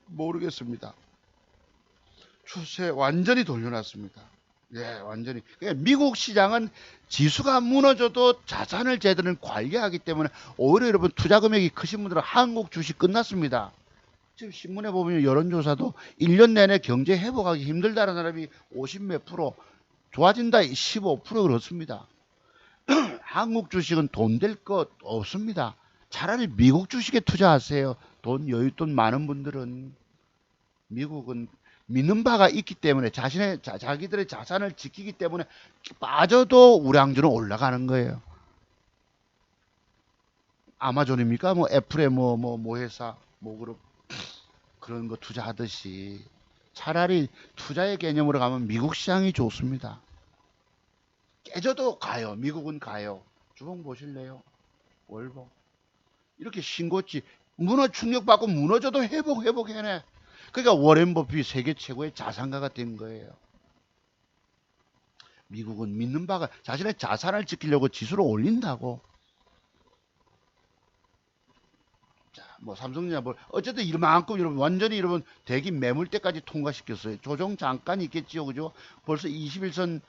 모르겠습니다. 추세 완전히 돌려놨습니다. 예, 완전히. 그러니까 미국 시장은 지수가 무너져도 자산을 제대로 관리하기 때문에 오히려 여러분 투자 금액이 크신 분들은 한국 주식 끝났습니다. 지금 신문에 보면 여론조사도 1년 내내 경제 회복하기 힘들다는 사람이 50몇 프로, 좋아진다 15% 그렇습니다. 한국 주식은 돈 될 것 없습니다. 차라리 미국 주식에 투자하세요. 돈 여윳돈 많은 분들은. 미국은 믿는 바가 있기 때문에 자기들의 자산을 지키기 때문에 빠져도 우량주는 올라가는 거예요. 아마존입니까? 뭐 애플의 뭐 회사 뭐 그런 거 투자하듯이 차라리 투자의 개념으로 가면 미국 시장이 좋습니다. 깨져도 가요. 미국은 가요. 주봉 보실래요? 월봉. 이렇게 신고치 충격받고 무너져도 회복해내. 그러니까 워렌 버핏이 세계 최고의 자산가가 된 거예요. 미국은 믿는 바가 자신의 자산을 지키려고 지수를 올린다고. 자, 뭐 삼성전자 뭐 어쨌든 이만큼 여러분 완전히 여러분 대기 매물대까지 통과시켰어요. 조정 잠깐 있겠지요, 그죠? 벌써 21선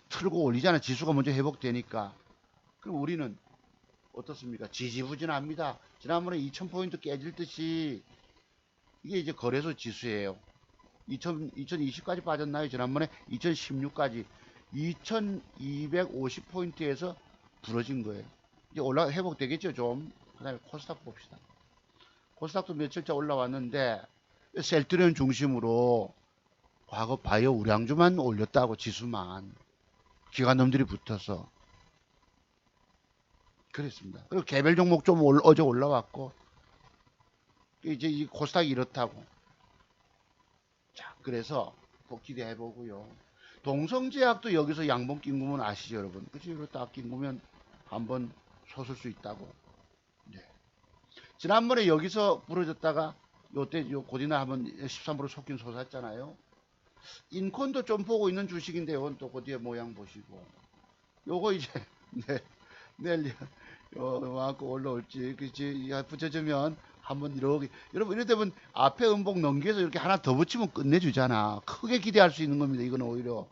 틀고 올리잖아. 지수가 먼저 회복되니까. 그럼 우리는 어떻습니까? 지지부진합니다. 지난번에 2000포인트 깨질 듯이 이게 이제 거래소 지수예요. 2020까지 빠졌나요? 지난번에 2016까지 2250포인트에서 부러진 거예요. 이제 회복되겠죠, 좀. 그 다음에 코스닥 봅시다. 코스닥도 며칠째 올라왔는데, 셀트리온 중심으로 과거 바이오 우량주만 올렸다고, 지수만. 기관놈들이 붙어서. 그랬습니다. 그리고 개별 종목 좀 어제 올라왔고, 이제 이 코스닥이 이렇다고. 자, 그래서 기대해 보고요. 동성제약도 여기서 양봉 낀 거면 아시죠, 여러분? 그치? 이거 딱 낀 거면 한번 솟을 수 있다고. 네. 지난번에 여기서 부러졌다가 요때 요 고디나 한번 13% 속긴 솟았잖아요. 인콘도 좀 보고 있는 주식인데 요건 또 고디의 모양 보시고. 요거 이제 내일 요만큼 올라올지 그치? 붙여주면 한번 이렇게 여러분 이럴 때면 앞에 음봉 넘겨서 이렇게 하나 더 붙이면 끝내주잖아. 크게 기대할 수 있는 겁니다. 이거는 오히려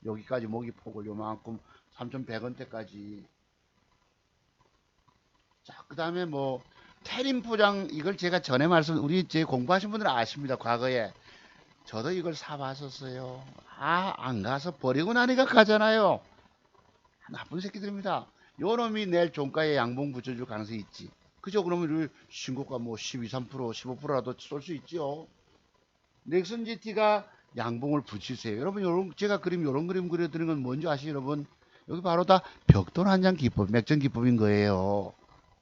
여기까지 모기 폭을 요만큼 3,100원대까지. 자, 그 다음에 뭐 테림 포장 이걸 제가 전에 우리 제 공부하신 분들은 아십니다. 과거에 저도 이걸 사봤었어요. 안 가서 버리고 나니까 가잖아요. 나쁜 새끼들입니다. 요놈이 내일 종가에 양봉 붙여줄 가능성이 있지. 그죠? 그러면 신고가 뭐 12, 3%, 15%라도 쏠 수 있죠. 넥슨 GT가 양봉을 붙이세요. 여러분, 제가 요런 그림 그려드리는 건 뭔지 아시죠, 여러분? 여기 바로 다 벽돌 한 장 기법, 맥전 기법인 거예요.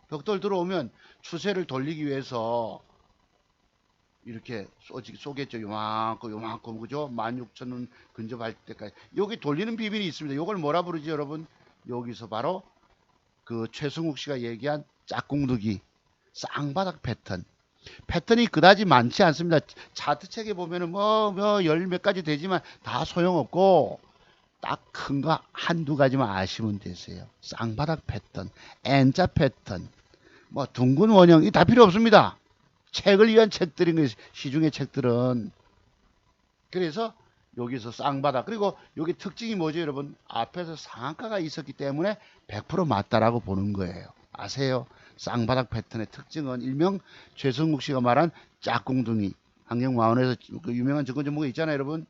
벽돌 들어오면 추세를 돌리기 위해서 이렇게 쏘겠죠. 요만큼, 그죠? 16,000원 근접할 때까지. 여기 돌리는 비밀이 있습니다. 요걸 뭐라 부르지, 여러분? 여기서 바로 그 최승욱 씨가 얘기한 짝꿍두기 쌍바닥 패턴이 그다지 많지 않습니다. 차트 책에 보면은 열 몇 가지 되지만 다 소용없고 딱 큰 거 한두 가지만 아시면 되세요. 쌍바닥 패턴, N자 패턴, 뭐 둥근 원형 이 다 필요 없습니다. 책을 위한 책들인 거예요. 시중의 책들은. 그래서 여기서 쌍바닥. 그리고 여기 특징이 뭐죠, 여러분? 앞에서 상한가가 있었기 때문에 100% 맞다라고 보는 거예요. 아세요? 쌍바닥 패턴의 특징은 일명 최성국 씨가 말한 짝꿍둥이. 환경마원에서 그 유명한 증권 전문가 있잖아요, 여러분.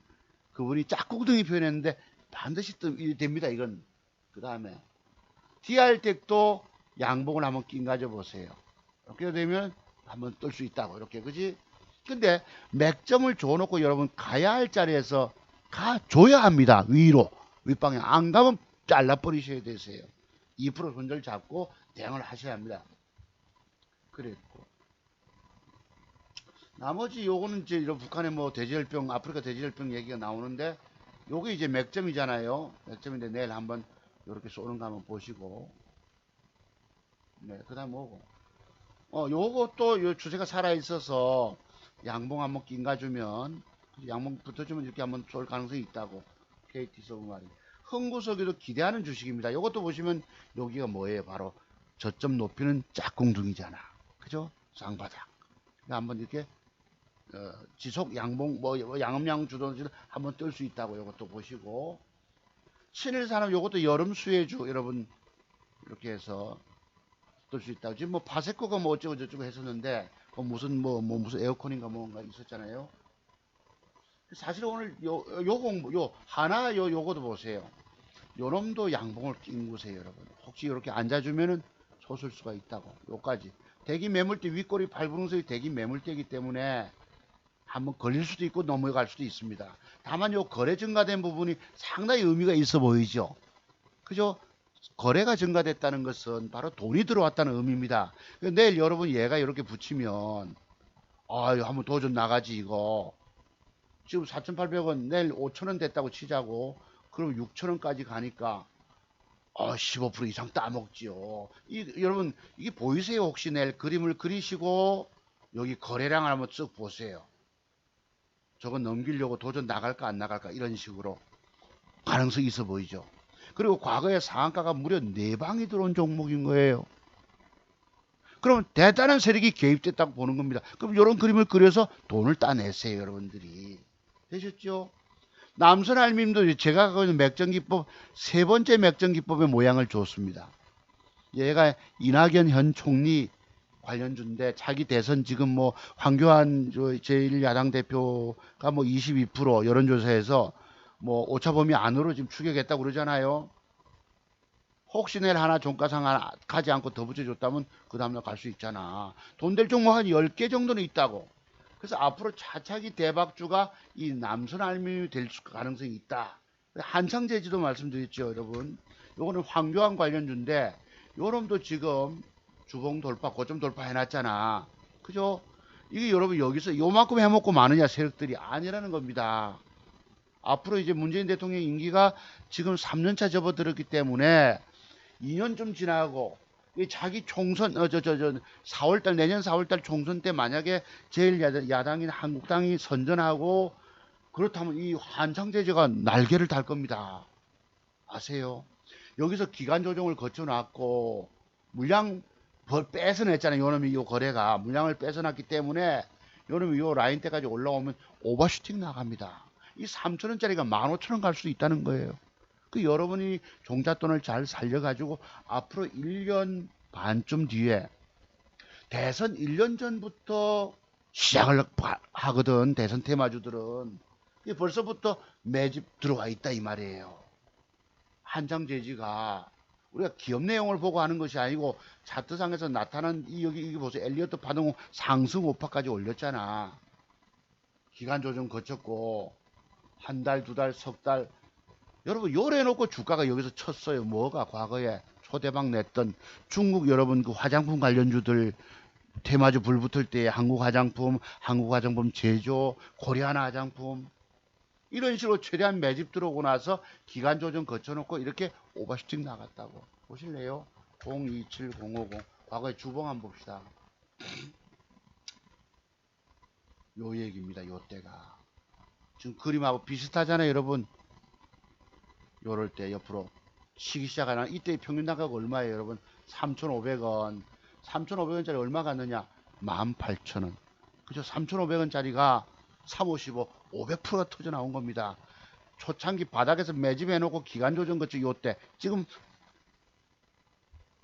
그분이 짝꿍둥이 표현했는데 반드시 됩니다, 이건. 그 다음에 DR텍도 양봉을 한번 낀 가져 보세요. 이렇게 되면 한번 뜰 수 있다고. 이렇게, 그지? 근데 맥점을 줘놓고 여러분 가야 할 자리에서 가줘야 합니다. 위로 윗방향 안 가면 잘라버리셔야 되세요. 2% 손절 잡고 대응을 하셔야 합니다. 그랬고 나머지 요거는 이제 이런 북한의 뭐 돼지열병, 아프리카 돼지열병 얘기가 나오는데 요게 이제 맥점이잖아요. 맥점인데 내일 한번 요렇게 쏘는 거 한번 보시고. 네, 그 다음 뭐고. 요것도 요 주세가 살아있어서 양봉 한번 낑가주면, 양봉 붙어주면 이렇게 한번 쏠 가능성이 있다고. KT 서브마린. 흥구석이도 기대하는 주식입니다. 요것도 보시면 여기가 뭐예요? 바로 저점 높이는 짝꿍둥이잖아. 그죠? 쌍바닥. 그러니까 한번 이렇게 지속 양봉 뭐 양음양 주도지 한번 뜰 수 있다고 요것도 보시고. 신일산업 요것도 여름 수혜주 여러분 이렇게 해서 뜰 수 있다고. 지금 뭐 바세코가 뭐 어쩌고 저쩌고 했었는데 무슨 무슨 에어컨인가 뭔가 있었잖아요. 사실 오늘 요 하나 요거도 보세요. 요놈도 양봉을 낑구세요 여러분. 혹시 이렇게 앉아주면은 솟을 수가 있다고. 요까지 대기 매물대 윗꼬리 발부능선이 대기 매물대이기 때문에 한번 걸릴 수도 있고 넘어갈 수도 있습니다. 다만 요 거래 증가된 부분이 상당히 의미가 있어 보이죠. 그죠? 거래가 증가됐다는 것은 바로 돈이 들어왔다는 의미입니다. 내일 여러분 얘가 이렇게 붙이면 아유 한번 도전 나가지 이거. 지금 4,800원 내일 5,000원 됐다고 치자고. 그럼 6,000원까지 가니까 15% 이상 따먹지요. 여러분 이게 보이세요? 혹시 내일 그림을 그리시고 여기 거래량을 한번 쓱 보세요. 저거 넘기려고 도전 나갈까 안 나갈까 이런 식으로 가능성이 있어 보이죠. 그리고 과거에 상한가가 무려 4방이 들어온 종목인 거예요. 그러면 대단한 세력이 개입됐다고 보는 겁니다. 그럼 이런 그림을 그려서 돈을 따내세요 여러분들이. 되셨죠? 남선 알림도 제가 갖고 있는 맥정기법 세 번째 맥정기법의 모양을 줬습니다. 얘가 이낙연 현 총리 관련주인데 자기 대선 지금 뭐 황교안 제1야당 대표가 뭐 22% 여론조사에서 뭐 오차범위 안으로 지금 추격했다고 그러잖아요. 혹시 내일 하나 종가상 하나 가지 않고 더 붙여줬다면 그 다음날 갈 수 있잖아. 돈 될 종목 한 10개 정도는 있다고. 그래서 앞으로 차차기 대박주가 이 남선 알림이 될 가능성이 있다. 한창제지도 말씀드렸죠 여러분. 요거는 황교안 관련주인데 요놈도 지금 주봉 돌파 고점 돌파 해놨잖아. 그죠? 이게 여러분 여기서 요만큼 해먹고 마느냐 세력들이 아니라는 겁니다. 앞으로 이제 문재인 대통령 임기가 지금 3년차 접어들었기 때문에 2년 좀 지나고 자기 총선 4월달 내년 4월달 총선 때 만약에 제일 야당인 한국당이 선전하고 그렇다면 이 한창제재가 날개를 달 겁니다. 아세요? 여기서 기간 조정을 거쳐놨고 물량 뺏어냈잖아요. 요놈이 요 거래가 물량을 뺏어놨기 때문에 요놈이 요 라인 때까지 올라오면 오버슈팅 나갑니다. 이 3,000원짜리가 15,000원 갈 수 있다는 거예요. 그 여러분이 종잣돈을 잘 살려가지고 앞으로 1년 반쯤 뒤에 대선 1년 전부터 시작을 하거든. 대선 테마주들은 벌써부터 매집 들어와 있다 이 말이에요. 한창제지가 우리가 기업 내용을 보고 하는 것이 아니고 차트상에서 나타난 여기 보세요. 엘리어트 파동 상승 5파까지 올렸잖아. 기간 조정 거쳤고 한 달, 두 달, 석 달. 여러분 요래놓고 주가가 여기서 쳤어요. 뭐가 과거에 초대박 냈던 중국 여러분 그 화장품 관련주들 테마주 불 붙을 때 한국 화장품 제조, 코리아나 화장품 이런 식으로 최대한 매집 들어오고 나서 기간 조정 거쳐놓고 이렇게 오버슈팅 나갔다고. 보실래요? 027050 과거의 주봉 한번 봅시다. 요 얘기입니다. 요 때가 지금 그림하고 비슷하잖아요 여러분. 요럴 때 옆으로 치기 시작하나. 이때 평균 단가가 얼마예요 여러분? 3,500원. 3,500원짜리 얼마 갔느냐? 18,000원. 그죠? 3,500원짜리가 355 500%가 터져 나온 겁니다. 초창기 바닥에서 매집해 놓고 기간 조정 거쳐 요때 지금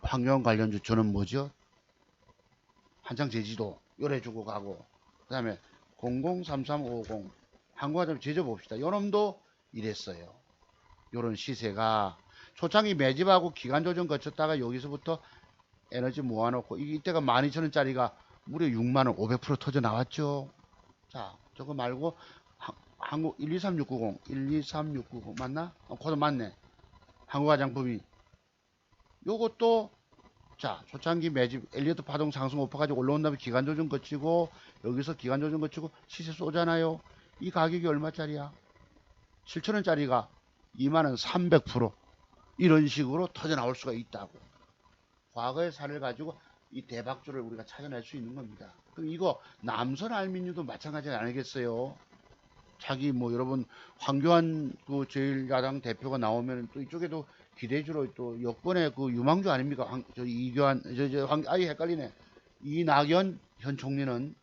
환경 관련주 저는 뭐죠? 한창 제지도 요래주고 가고 그 다음에 003350 한국화점 제조 봅시다. 요놈도 이랬어요. 요런 시세가 초창기 매집하고 기간 조정 거쳤다가 여기서부터 에너지 모아놓고 이때가 12,000원짜리가 무려 6만원 500% 터져 나왔죠. 자 저거 말고 한국 123690 맞나? 코드 맞네. 한국화장품이 요것도 자, 초창기 매집 엘리어트 파동 상승 오퍼 가지고 올라온 다음에 기간 조정 거치고 여기서 기간 조정 거치고 시세 쏘잖아요. 이 가격이 얼마짜리야? 7천원짜리가 2만원 300% 이런 식으로 터져 나올 수가 있다고. 과거의 사례를 가지고 이 대박주를 우리가 찾아낼 수 있는 겁니다. 그럼 이거 남선 알미늄도 마찬가지 아니겠어요? 자기 뭐 여러분 황교안 그 제1야당 대표가 나오면 또 이쪽에도 기대주로 또 여권의 그 유망주 아닙니까? 저 이교안 아예 헷갈리네. 이낙연 현 총리는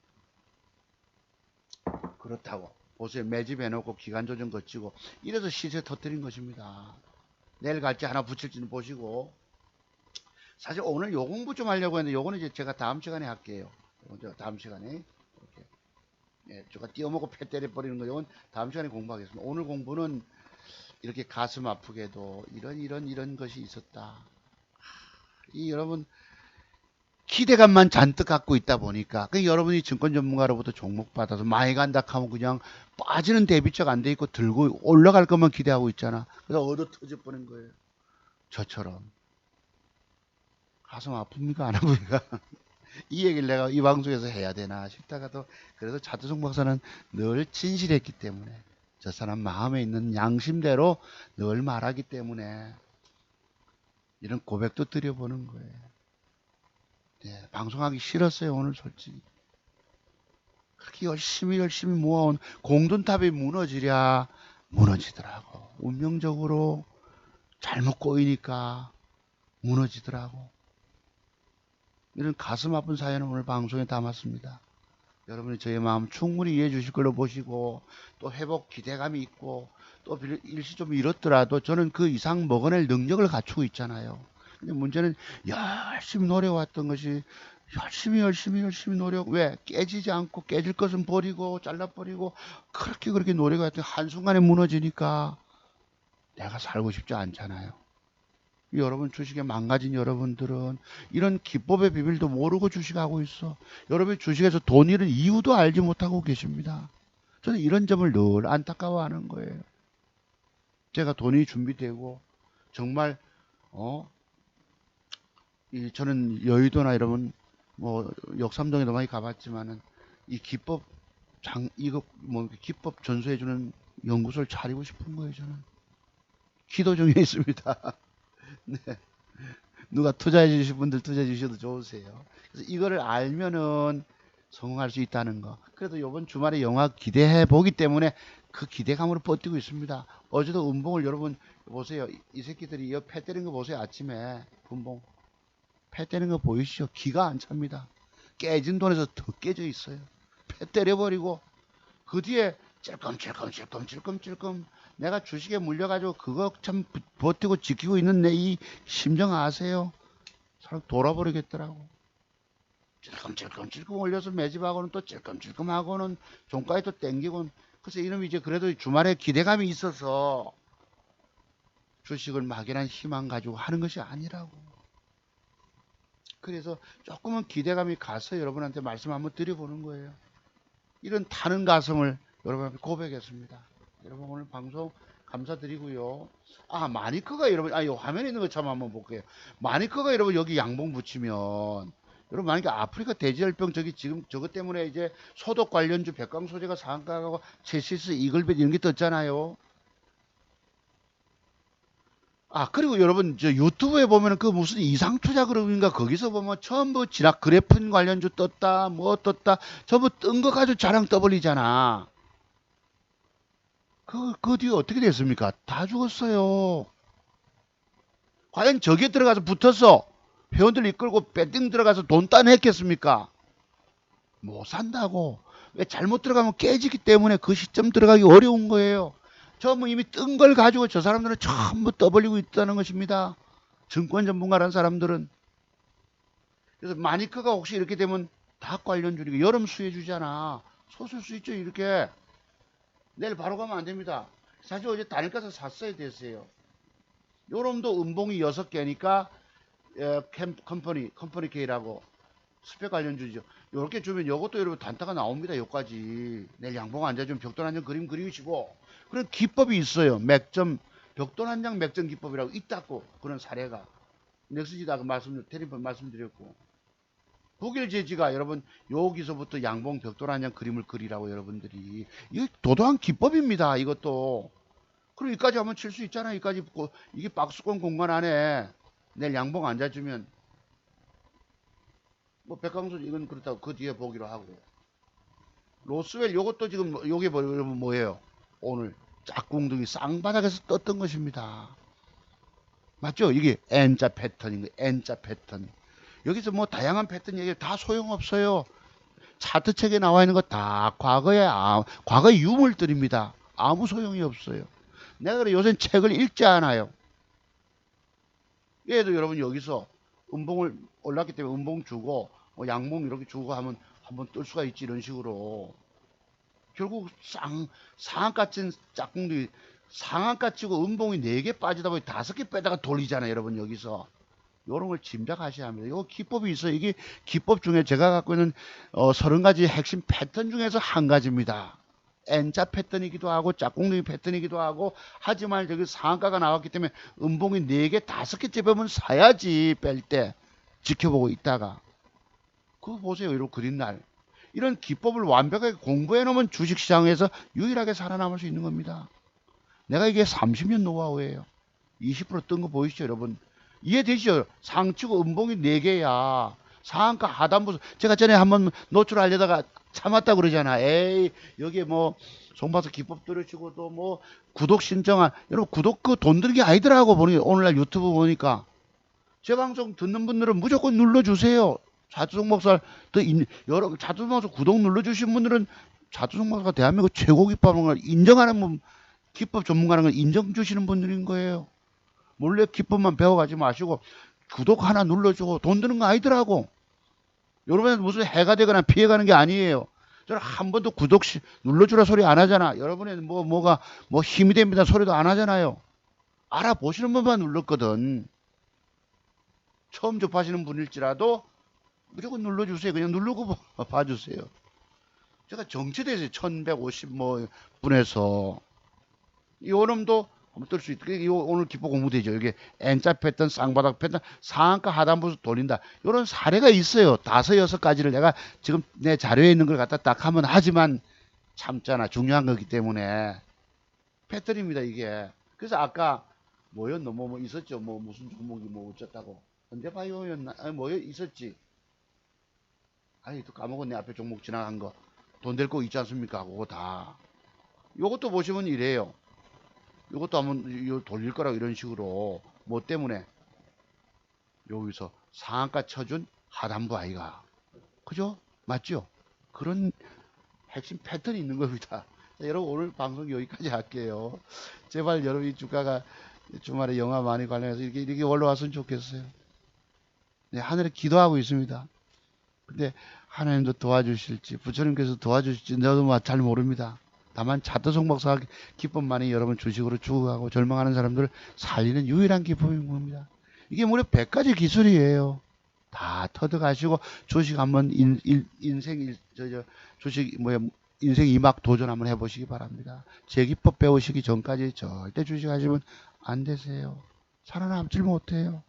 그렇다고 보세요. 매집해놓고 기간 조정 거치고 이래서 시세 터뜨린 것입니다. 내일 갈지 하나 붙일지는 보시고. 사실 오늘 요 공부 좀 하려고 했는데 요거는 이제 제가 다음 시간에 할게요. 다음 시간에 이렇게 예, 제가 띄어먹고 패 때려버리는 거 이건 다음 시간에 공부하겠습니다. 오늘 공부는 이렇게 가슴 아프게도 이런 것이 있었다. 이 여러분 기대감만 잔뜩 갖고 있다 보니까 그 여러분이 증권 전문가로부터 종목 받아서 많이 간다 하면 그냥 빠지는 대비책 안 돼 있고 들고 올라갈 것만 기대하고 있잖아. 그래서 얻어 터져 버린 거예요. 저처럼 가슴 아픕니까 안 아픕니까? 이 얘기를 내가 이 방송에서 해야 되나 싶다가도 그래도 차두성 박사는 늘 진실했기 때문에 저 사람 마음에 있는 양심대로 늘 말하기 때문에 이런 고백도 드려보는 거예요. 네, 방송하기 싫었어요 오늘 솔직히. 그렇게 열심히 모아온 공든탑이 무너지랴 무너지더라고. 운명적으로 잘못 꼬이니까 무너지더라고. 이런 가슴 아픈 사연을 오늘 방송에 담았습니다. 여러분이 저의 마음 충분히 이해해 주실 걸로 보시고 또 회복 기대감이 있고 또 일시 좀 잃었더라도 저는 그 이상 먹어낼 능력을 갖추고 있잖아요. 근데 문제는 열심히 노력해왔던 것이 열심히 노력 왜 깨지지 않고 깨질 것은 버리고 잘라버리고 그렇게 노력해왔더니 한순간에 무너지니까 내가 살고 싶지 않잖아요. 여러분 주식에 망가진 여러분들은 이런 기법의 비밀도 모르고 주식하고 있어. 여러분이 주식에서 돈 잃은 이유도 알지 못하고 계십니다. 저는 이런 점을 늘 안타까워하는 거예요. 제가 돈이 준비되고 정말 저는 여의도나 여러분 뭐 역삼동에도 많이 가봤지만은 이 기법 이거 뭐 기법 전수해주는 연구소를 차리고 싶은 거예요. 저는 기도 중에 있습니다. 네. 누가 투자해 주실 분들 투자해 주셔도 좋으세요. 그래서 이거를 알면은 성공할 수 있다는 거. 그래도 이번 주말에 영화 기대해 보기 때문에 그 기대감으로 버티고 있습니다. 어제도 음봉을 여러분 보세요. 이 새끼들이 이거 패 때린 거 보세요. 아침에 분봉 패 때린 거 보이시죠? 기가 안 찹니다. 깨진 돈에서 더 깨져 있어요. 패 때려버리고 그 뒤에 찔끔찔끔 내가 주식에 물려가지고 그거 참 버티고 지키고 있는 내 이 심정 아세요? 사람 돌아버리겠더라고. 찔끔찔끔 올려서 매집하고는 또 찔끔찔끔하고는 종가에 또 땡기고. 그래서 이놈이 이제 그래도 주말에 기대감이 있어서 주식을 막연한 희망 가지고 하는 것이 아니라고. 그래서 조금은 기대감이 가서 여러분한테 말씀 한번 드려보는 거예요. 이런 타는 가슴을 여러분한테 고백했습니다. 여러분 오늘 방송 감사드리고요. 아 마니커가 여러분 요 화면에 있는 거 참 한번 볼게요. 마니커가 여러분 여기 양봉 붙이면 여러분 만약에 아프리카 돼지열병 저기 지금 저것 때문에 이제 소독 관련주 백광 소재가 상가하고 체시스 이글벳 이런 게 떴잖아요. 아 그리고 여러분 저 유튜브에 보면은 그 무슨 이상투자 그룹인가 거기서 보면 전부 지락 그래핀 관련주 떴다 뭐 떴다 전부 뜬 거 가지고 자랑 떠벌리잖아. 그 뒤에 어떻게 됐습니까? 다 죽었어요. 과연 저기에 들어가서 붙어서 회원들 이끌고 배팅 들어가서 돈 따냈겠습니까? 못 산다고. 왜 잘못 들어가면 깨지기 때문에 그 시점 들어가기 어려운 거예요. 뭐 이미 뜬 걸 가지고 저 사람들은 전부 떠벌리고 있다는 것입니다. 증권 전문가라는 사람들은. 그래서 마니커가 혹시 이렇게 되면 다 관련주니까 여름 수혜 주잖아. 소설 수 있죠 이렇게. 내일 바로 가면 안 됩니다. 사실 어제 단일가서 샀어야 됐어요. 요놈도 음봉이 6개니까 컴퍼니 K라고 스펙 관련주죠. 요렇게 주면 요것도 여러분 단타가 나옵니다. 요까지 내일 양봉 앉아주면 벽돌 한 장 그림 그리시고 그런 기법이 있어요. 맥점 벽돌 한 장 맥점 기법이라고 있다고 그런 사례가. 넥스지도 아까 테리프 말씀드렸고, 독일 제지가 여러분 여기서부터 양봉 벽돌 한 장 그림을 그리라고 여러분들이, 이거 도도한 기법입니다. 이것도. 그리고 여기까지 한번 칠 수 있잖아. 여기까지 이게 박스권 공간 안에 내일 양봉 앉아주면 뭐 백강수 이건 그렇다고 그 뒤에 보기로 하고, 로스웰 요것도 지금 요게 여러분 뭐예요? 오늘 짝꿍둥이 쌍바닥에서 떴던 것입니다. 맞죠? 이게 N자 패턴인 거예요. N자 패턴. 여기서 뭐 다양한 패턴 얘기 다 소용없어요. 차트 책에 나와 있는 거 다 과거의 유물들입니다. 아무 소용이 없어요. 내가 그래 요새 책을 읽지 않아요. 얘도 여러분 여기서 음봉을 올랐기 때문에 음봉 주고 뭐 양봉 이렇게 주고 하면 한번 뜰 수가 있지. 이런 식으로 결국 상한가 찐 짝꿍들이 상한가 치고 음봉이 4개 빠지다 보니 5개 빼다가 돌리잖아요. 여러분 여기서 요런 걸 짐작하셔야 합니다. 이거 기법이 있어요. 이게 기법 중에 제가 갖고 있는 30가지 핵심 패턴 중에서 한 가지입니다. N자 패턴이기도 하고 짝꿍둥이 패턴이기도 하고, 하지만 저기 상한가가 나왔기 때문에 음봉이 4개 5개째 빼면 사야지. 뺄 때 지켜보고 있다가 그거 보세요. 이런 그린 날 이런 기법을 완벽하게 공부해 놓으면 주식시장에서 유일하게 살아남을 수 있는 겁니다. 내가 이게 30년 노하우예요. 20% 뜬 거 보이시죠 여러분? 이해되시죠? 상치고 음봉이 4개야. 상한가 하단부, 제가 전에 한번 노출하려다가 참았다 그러잖아. 에이, 여기에 뭐, 송파서 기법 들으시고 또 뭐, 구독 신청한, 여러분, 구독 그 돈 드는 게 아니더라고, 보니, 오늘날 유튜브 보니까. 제 방송 듣는 분들은 무조건 눌러주세요. 자두성 목사, 여러, 자두성 목사 구독 눌러주신 분들은 자두성 목사가 대한민국 최고 기법인 걸 인정하는 분, 기법 전문가라는 걸 인정 주시는 분들인 거예요. 몰래 기법만 배워가지 마시고 구독 하나 눌러주고 돈 드는 거 아니더라고. 여러분한테 무슨 해가 되거나 피해가는 게 아니에요. 저는 한 번도 구독 눌러주라 소리 안 하잖아. 여러분의 뭐가 힘이 됩니다 소리도 안 하잖아요. 알아보시는 분만 눌렀거든. 처음 접하시는 분일지라도 무조건 눌러주세요. 그냥 누르고 봐주세요. 제가 정체돼서 1150 분에서 요놈도 한번 뜰 수 있다. 오늘 기법 공부되죠. 여기 N자 패턴, 쌍바닥 패턴, 상한가 하단부 돌린다. 이런 사례가 있어요. 5, 6가지를 내가 지금 내 자료에 있는 걸 갖다 딱 하면 하지만 참잖아. 중요한 거기 때문에 패턴입니다. 이게. 그래서 아까 뭐였노? 뭐 있었죠. 뭐 무슨 종목이 뭐 어쩌다고. 현대바이오였나? 아니 뭐 있었지. 아니 또 까먹었네. 앞에 종목 지나간 거. 돈 될 거 있지 않습니까? 그거 다. 요것도 보시면 이래요. 이것도 한번 돌릴 거라고 이런 식으로. 뭐 때문에? 여기서 상한가 쳐준 하단부 아이가. 그죠? 맞죠? 그런 핵심 패턴이 있는 겁니다. 자, 여러분 오늘 방송 여기까지 할게요. 제발 여러분 이 주가가 주말에 영화 많이 관련해서 이렇게 올라왔으면 좋겠어요. 네, 하늘에 기도하고 있습니다. 근데 하나님도 도와주실지 부처님께서 도와주실지 저도 잘 모릅니다. 다만 자두성 목사가 기법만이 여러분 주식으로 죽어가고 절망하는 사람들을 살리는 유일한 기법인 겁니다. 이게 무려 100가지 기술이에요. 다 터득하시고 주식 한번 주식 인생 2막 도전 한번 해보시기 바랍니다. 제 기법 배우시기 전까지 절대 주식 하시면 안 되세요. 살아남질 못해요.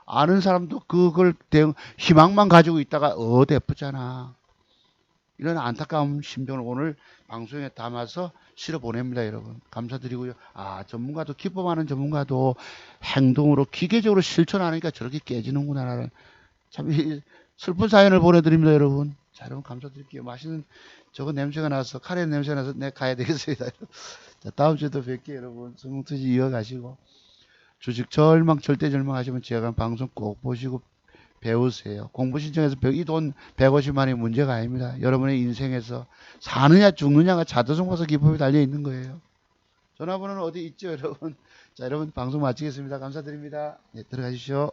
아는 사람도 그걸 희망만 가지고 있다가 대쁘잖아. 이런 안타까운 심정을 오늘 방송에 담아서 실어 보냅니다, 여러분. 감사드리고요. 전문가도, 기법하는 전문가도 행동으로 기계적으로 실천하니까 저렇게 깨지는구나라는 참 슬픈 사연을 보내드립니다, 여러분. 자, 여러분 감사드릴게요. 맛있는 저거 냄새가 나서, 카레 냄새가 나서 내가 가야 되겠습니다. 자, 다음 주에도 뵐게요, 여러분. 성공투지 이어가시고. 주식 절대 절망하시면 제가 방송 꼭 보시고 배우세요. 공부 신청해서 이 돈 150만이 문제가 아닙니다. 여러분의 인생에서 사느냐 죽느냐가 자두성과서 기법이 달려 있는 거예요. 전화번호는 어디 있죠, 여러분? 자, 여러분 방송 마치겠습니다. 감사드립니다. 네, 들어가십시오.